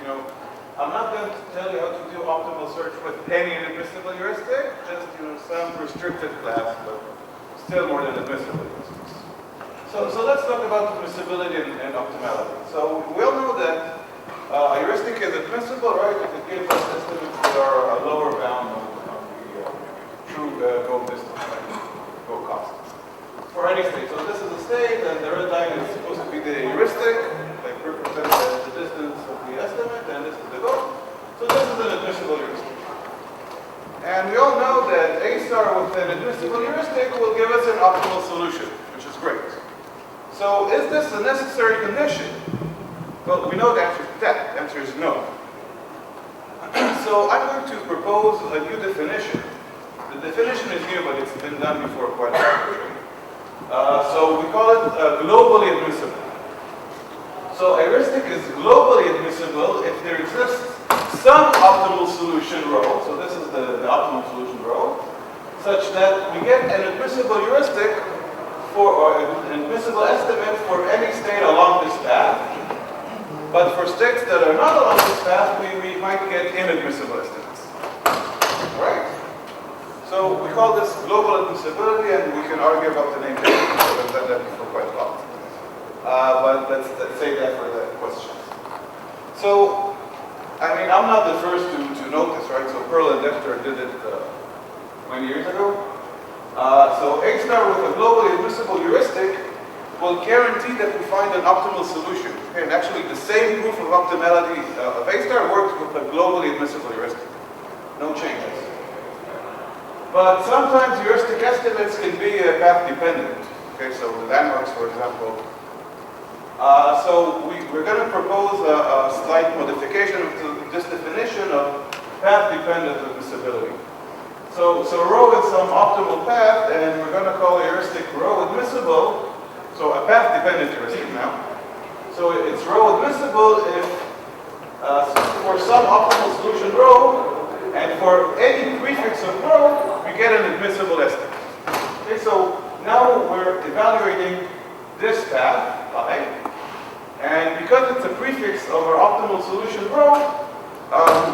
I'm not going to tell you how to do optimal search with any admissible heuristic, just some restricted class, but still more than admissible heuristics. So let's talk about admissibility and optimality. So we all know that a heuristic is admissible, right, if it gives us estimates that are a lower bound of the true goal distance, right, goal cost. For any state. So this is a state, and the red line is supposed to be the heuristic, like represents the distance of the estimate, and this is the goal. So this is an admissible heuristic. And we all know that A star with an admissible heuristic will give us an optimal solution, which is great. So is this a necessary condition? Well, we know the answer to that. The answer is no. So I'm going to propose a new definition. The definition is new, but it's been done before quite a while. So we call it globally admissible. So a heuristic is globally admissible if there exists some optimal solution rho, so this is the optimal solution rho, such that we get an admissible heuristic or an admissible estimate for any state along this path. But for states that are not along this path, we might get inadmissible estimates. Right? So we call this global admissibility, and we can argue about the name. We've done that before quite a lot. But let's save that for the questions. So, I mean, I'm not the first to note this, right? So Pearl and Dexter did it many years ago. So A star with a globally admissible heuristic will guarantee that we find an optimal solution. Okay, and actually the same proof of optimality of A star works with a globally admissible heuristic. No changes. But sometimes heuristic estimates can be path dependent. Okay, so the landmarks, for example. So we're going to propose a slight modification of this definition of path dependent admissibility. So rho is some optimal path, and we're going to call a heuristic rho admissible. So a path dependent heuristic now. So it's rho admissible if for some optimal solution rho, and for any prefix of rho, we get an admissible estimate. Okay, so now we're evaluating this path, phi, and because it's a prefix of our optimal solution rho,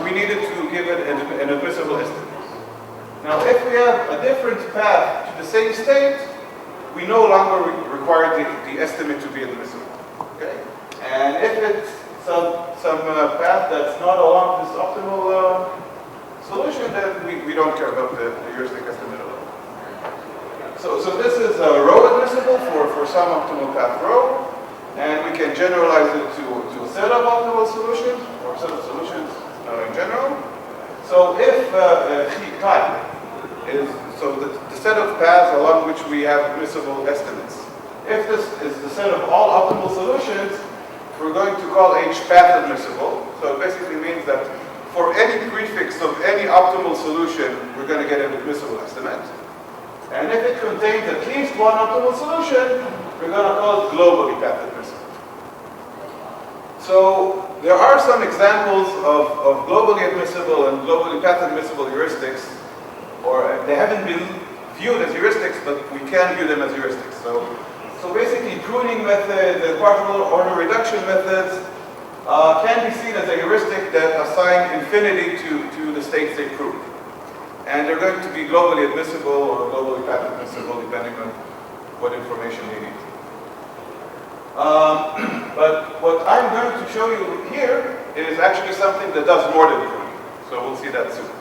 we needed to give it an admissible estimate. Now, if we have a different path to the same state, we no longer require the estimate to be admissible. Okay, and if it's some path that's not along this optimal solution, then we don't care about the heuristic estimate at all. So this is rho admissible for some optimal path rho, and we can generalize it to a set of optimal solutions, or a set of solutions in general. So if chi is the set of paths along which we have admissible estimates, if this is the set of all optimal solutions, we're going to call H path admissible. So it basically means that for any prefix of any optimal solution, we're going to get an admissible estimate. And if it contains at least one optimal solution, we're going to call it globally path admissible. So there are some examples of globally admissible and globally path admissible heuristics, or they haven't been viewed as heuristics, but we can view them as heuristics. So basically, pruning method, the partial order reduction methods can be seen as a heuristic that assign infinity to the states they prove. And they're going to be globally admissible or globally path admissible, depending on what information you need. But what I'm going to show you here is actually something that does more than pruning. So we'll see that soon.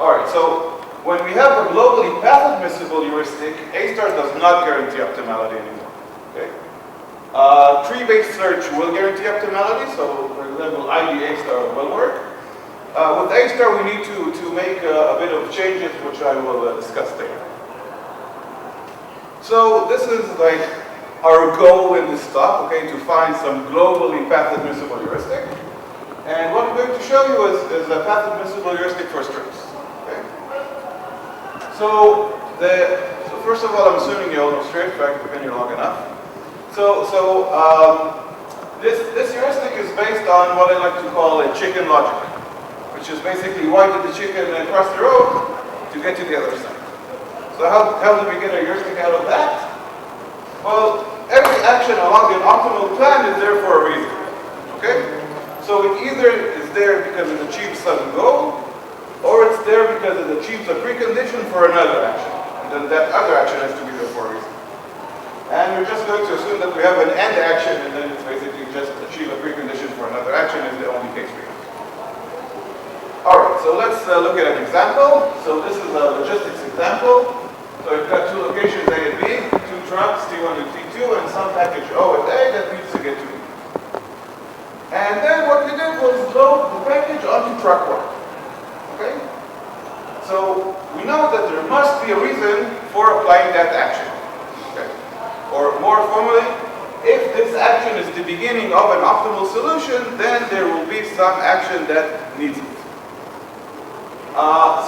All right, so when we have a globally path admissible heuristic, A star does not guarantee optimality anymore. Okay? Tree-based search will guarantee optimality, so for example, ID A star will work. With A star, we need to make a bit of changes, which I will discuss later. So this is like our goal in this talk, okay, to find some globally path admissible heuristic. And what I'm going to show you is a path admissible heuristic for strings. Okay? So first of all, I'm assuming you all know straight fact, you've been here long enough. This heuristic is based on what I like to call a chicken logic, which is basically why did the chicken cross the road to get to the other side. So how did we get a heuristic out of that? Well, every action along an optimal plan is there for a reason. Okay? So it either is there because it achieves some goal, or it's there because it achieves a precondition for another action. And then that other action has to be there for a reason. And we're just going to assume that we have an end action, and then it's basically just achieve a precondition for another action is the only case we have. All right, so let's look at an example. So this is a logistics example. So we've got two locations A and B, two trucks, T1 and T2, and some package O and A that needs to get to B. And then what we did was load the package onto truck 1. Okay? So we know that there must be a reason for applying that action. Okay? Or more formally, if this action is the beginning of an optimal solution, then there will be some action that needs it.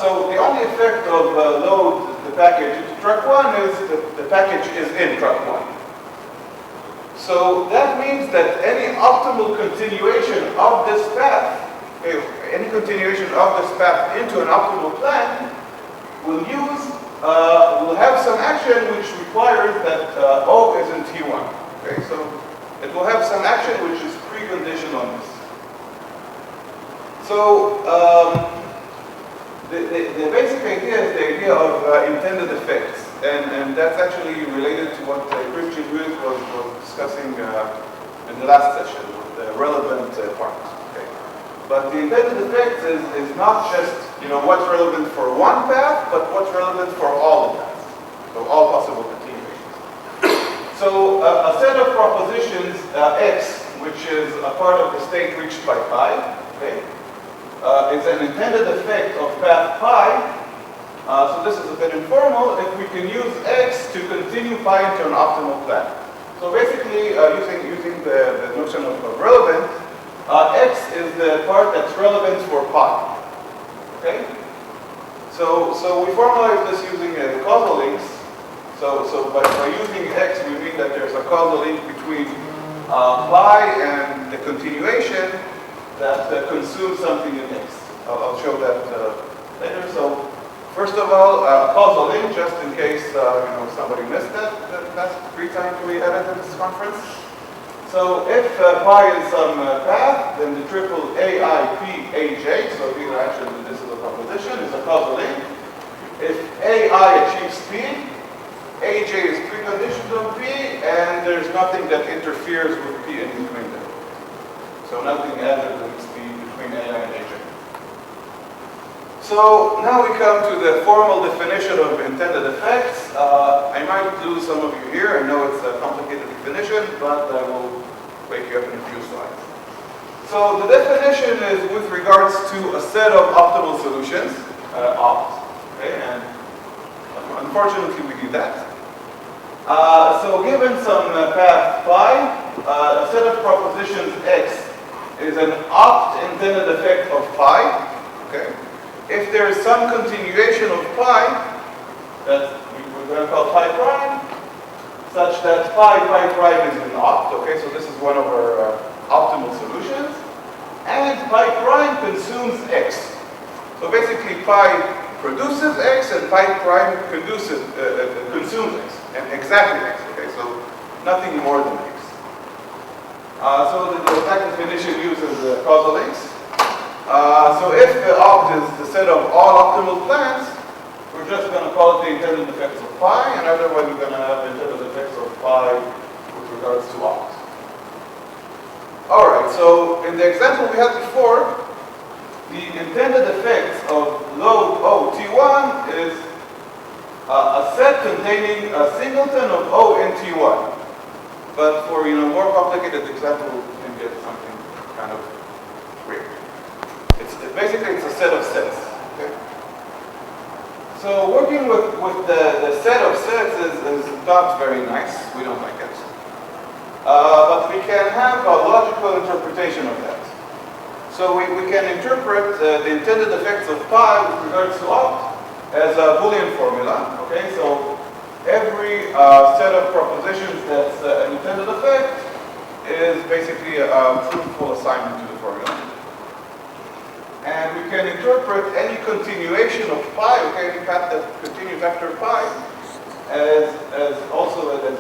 So the only effect of load the package into truck 1 is that the package is in truck 1. So that means that any optimal continuation of this path, any continuation of this path into an optimal plan will have some action which requires that O is in T1. Okay, so it will have some action which is preconditioned on this. So the basic idea is the idea of intended effects, and that's actually related to what Christian Ruth was discussing in the last session with the relevant parts. Okay. But the intended effects is not just what's relevant for one path, but what's relevant for all the paths, so all possible continuations. So a set of propositions X, which is a part of the state reached by pi, okay, is an intended effect of path pi. So this is a bit informal. If we can use X to continue pi into an optimal plan. So basically, using the notion of relevant, X is the part that's relevant for pi. Okay. So we formalize this using causal links. So by using X, we mean that there's a causal link between pi and the continuation that consumes something in X. I'll show that later. So first of all, causal link, just in case somebody missed that last 3 times we had it at this conference. So if pi is some path, then the triple AIP AJ, so these are actually, this is a proposition, is a causal link. If AI achieves P, AJ is preconditioned on P, and there's nothing that interferes with P in between them. So nothing added links P between AI and AJ. So now we come to the formal definition of intended effects. I might lose some of you here. I know it's a complicated definition, but I will wake you up in a few slides. So the definition is with regards to a set of optimal solutions, opt, okay, and unfortunately we do that. So given some path pi, a set of propositions X is an opt intended effect of pi, okay? If there is some continuation of pi, that we're going to call pi prime, such that pi prime is an opt, okay? So this is one of our optimal solutions. And pi prime consumes X. So basically pi produces X and pi prime consumes X, and exactly X, okay? So nothing more than X. So the exact definition uses causal links. So if the opt is the set of all optimal plans, we're just going to call it the intended effects of pi, and otherwise we're going to have the intended effects of pi with regards to opt. Alright, so in the example we had before, the intended effects of load O T1 is a set containing a singleton of O in T1. But for more complicated example, we can get something kind of weird. Basically, it's a set of sets. Okay? So working with the set of sets is not very nice. We don't like it. But we can have a logical interpretation of that. So we can interpret the intended effects of pi with regards to opt as a Boolean formula. Okay, so every set of propositions that's an intended effect is basically a truthful assignment to the formula. And we can interpret any continuation of pi, okay, any path that continues after pi, as also as an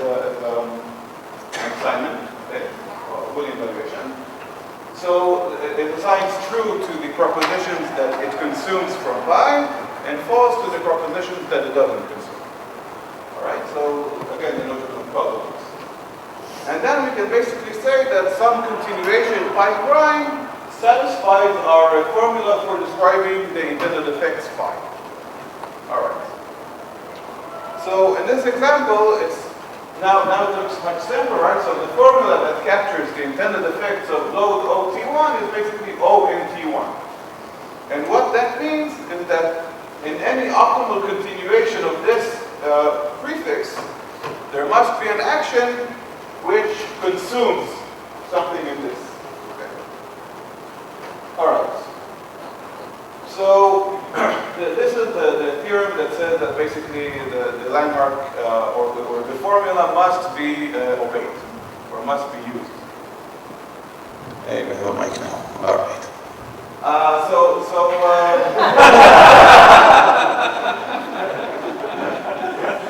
assignment, okay, or Boolean evaluation. So it assigns true to the propositions that it consumes from pi, and false to the propositions that it doesn't consume. All right, so again, the notion of puzzles. And then we can basically say that some continuation pi prime satisfies our formula for describing the intended effects phi. All right. So in this example, it's now it looks much simpler, right? So the formula that captures the intended effects of load OT1 is basically O in T1. And what that means is that in any optimal continuation of this prefix, there must be an action which consumes something in this. Okay. All right. So this is the theorem that says that basically the landmark or the formula must be obeyed or must be used. Hey, we have a mic now. All right.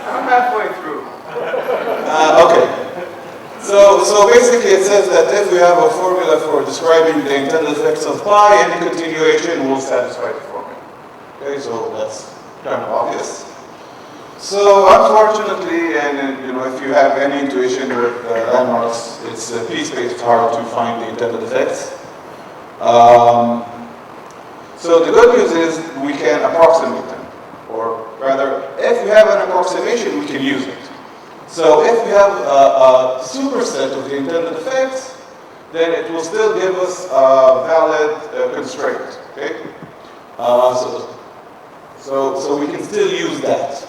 I'm halfway through. Okay. So basically it says that if we have a formula for describing the intended effects of pi, any continuation will satisfy the formula. Okay, so that's kind of obvious. So unfortunately, and if you have any intuition with landmarks, it's p-spaced hard to find the intended effects. So the good news is we can approximate them, or rather, if we have an approximation, we can use it. So if we have a superset of the intended effects, then it will still give us a valid constraint. Okay, so we can still use that.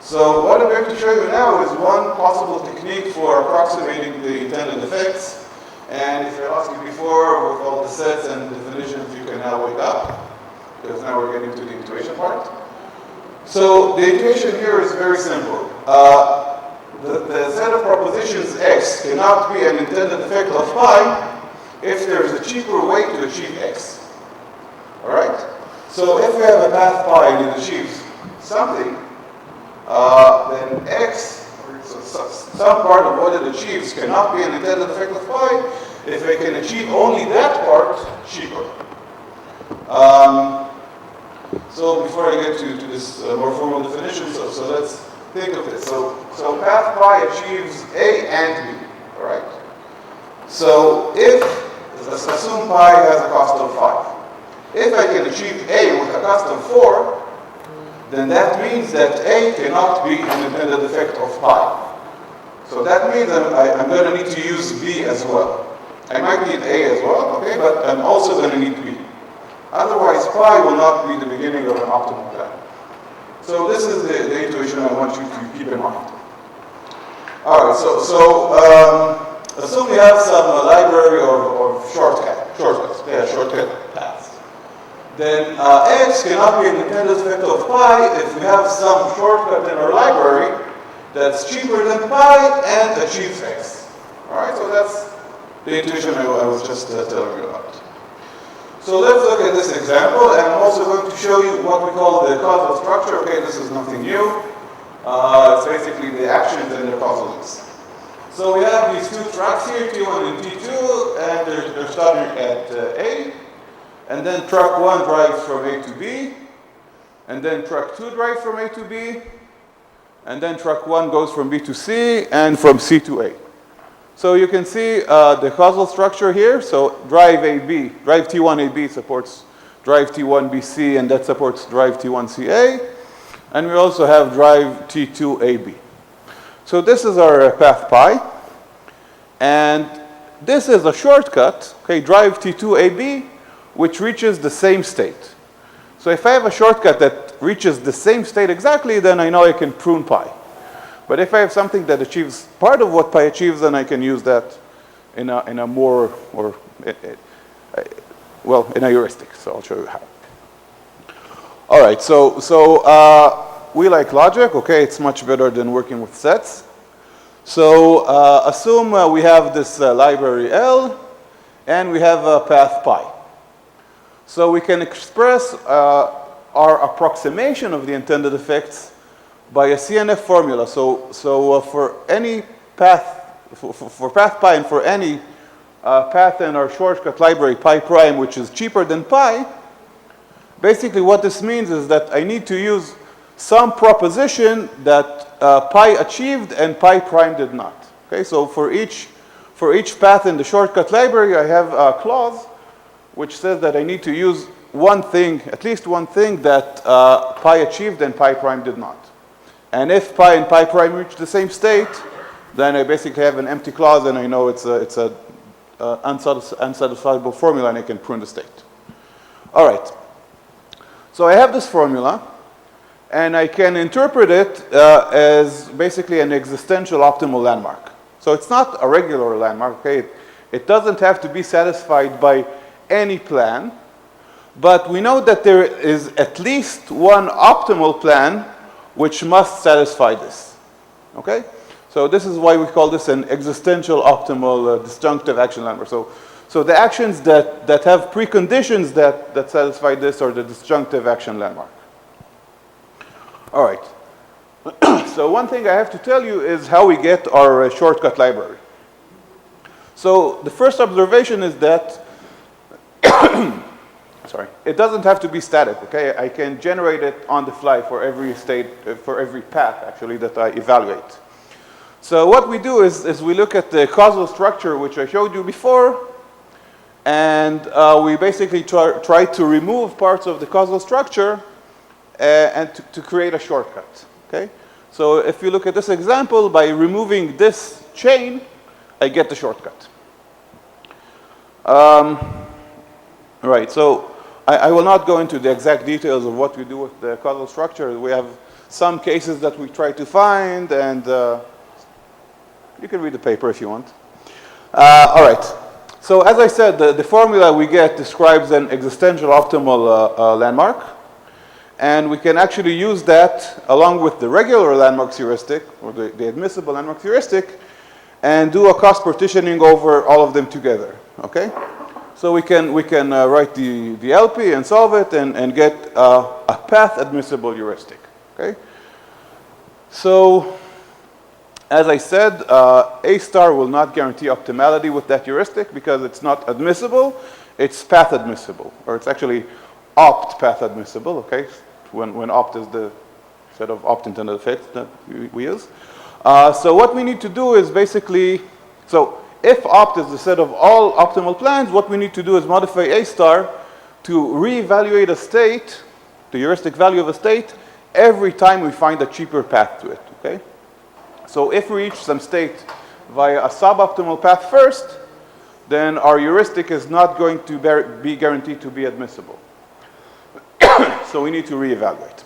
So what I'm going to show you now is one possible technique for approximating the intended effects. And if I asked you before, with all the sets and definitions, you can now wake up, because now we're getting to the intuition part. So the intuition here is very simple. The set of propositions x cannot be an intended effect of pi if there's a cheaper way to achieve x. All right? So if we have a path pi and it achieves something, then x, some part of what it achieves, cannot be an intended effect of pi if it can achieve only that part cheaper. So before I get to this more formal definition, so let's think of it. So path pi achieves A and B, all right? So assume pi has a cost of 5. If I can achieve A with a cost of 4, then that means that A cannot be an intended effect of pi. So that means I'm going to need to use B as well. I might need A as well, okay, but I'm also going to need B. Otherwise, pi will not be the beginning of an optimal plan. So this is the intuition I want you to keep in mind. All right, so assume we have some library of shortcut paths. Then x cannot be an intended effect of pi if we have some shortcut in our library that's cheaper than pi and achieves x. All right, so that's the intuition I was just telling you about. So let's look at this example, and I'm also going to show you what we call the causal structure. Okay, this is nothing new. It's basically the actions and their causal links. So we have these two tracks here, T1 and T2, and they're starting at A. And then track 1 drives from A to B. And then track 2 drives from A to B. And then track 1 goes from B to C, and from C to A. So you can see the causal structure here. So drive T1 AB supports drive T1 BC, and that supports drive T1 CA. And we also have drive T2 AB. So this is our path pi. And this is a shortcut, okay, drive T2 AB, which reaches the same state. So if I have a shortcut that reaches the same state exactly, then I know I can prune pi. But if I have something that achieves part of what pi achieves, then I can use that in a more, or in a heuristic. So I'll show you how. All right, so we like logic. Okay, it's much better than working with sets. So assume we have this library L, and we have a path pi. So we can express our approximation of the intended effects by a CNF formula. So for any path, for path pi and for any path in our shortcut library pi prime, which is cheaper than pi, basically what this means is that I need to use some proposition that pi achieved and pi prime did not. Okay, so for each path in the shortcut library, I have a clause which says that I need to use one thing, at least one thing that pi achieved and pi prime did not. And if pi and pi prime reach the same state, then I basically have an empty clause, and I know it's a unsatisfiable formula, and I can prune the state. All right. So I have this formula, and I can interpret it as basically an existential optimal landmark. So it's not a regular landmark, okay? It doesn't have to be satisfied by any plan, but we know that there is at least one optimal plan which must satisfy this, okay? So this is why we call this an existential optimal disjunctive action landmark. So the actions that have preconditions that satisfy this are the disjunctive action landmark. All right. So one thing I have to tell you is how we get our shortcut library. So the first observation is that, sorry, it doesn't have to be static, okay? I can generate it on the fly for every state, for every path, actually, that I evaluate. So what we do is we look at the causal structure, which I showed you before, and we basically try to remove parts of the causal structure and to create a shortcut, okay? So if you look at this example, by removing this chain, I get the shortcut. Right, so I will not go into the exact details of what we do with the causal structure. We have some cases that we try to find, and you can read the paper if you want. All right, so as I said, the formula we get describes an existential optimal landmark. And we can actually use that along with the regular landmarks heuristic, or the admissible landmarks heuristic, and do a cost partitioning over all of them together, okay? So we can write the LP and solve it and get a path admissible heuristic, okay? So, as I said, A star will not guarantee optimality with that heuristic because it's not admissible, it's path admissible, or it's actually opt path admissible, okay? When opt is the set of opt intended effects that we use. So what we need to do is basically, so if opt is the set of all optimal plans, what we need to do is modify A star to reevaluate a state, the heuristic value of a state, every time we find a cheaper path to it, okay? So if we reach some state via a suboptimal path first, then our heuristic is not going to be guaranteed to be admissible. So we need to reevaluate.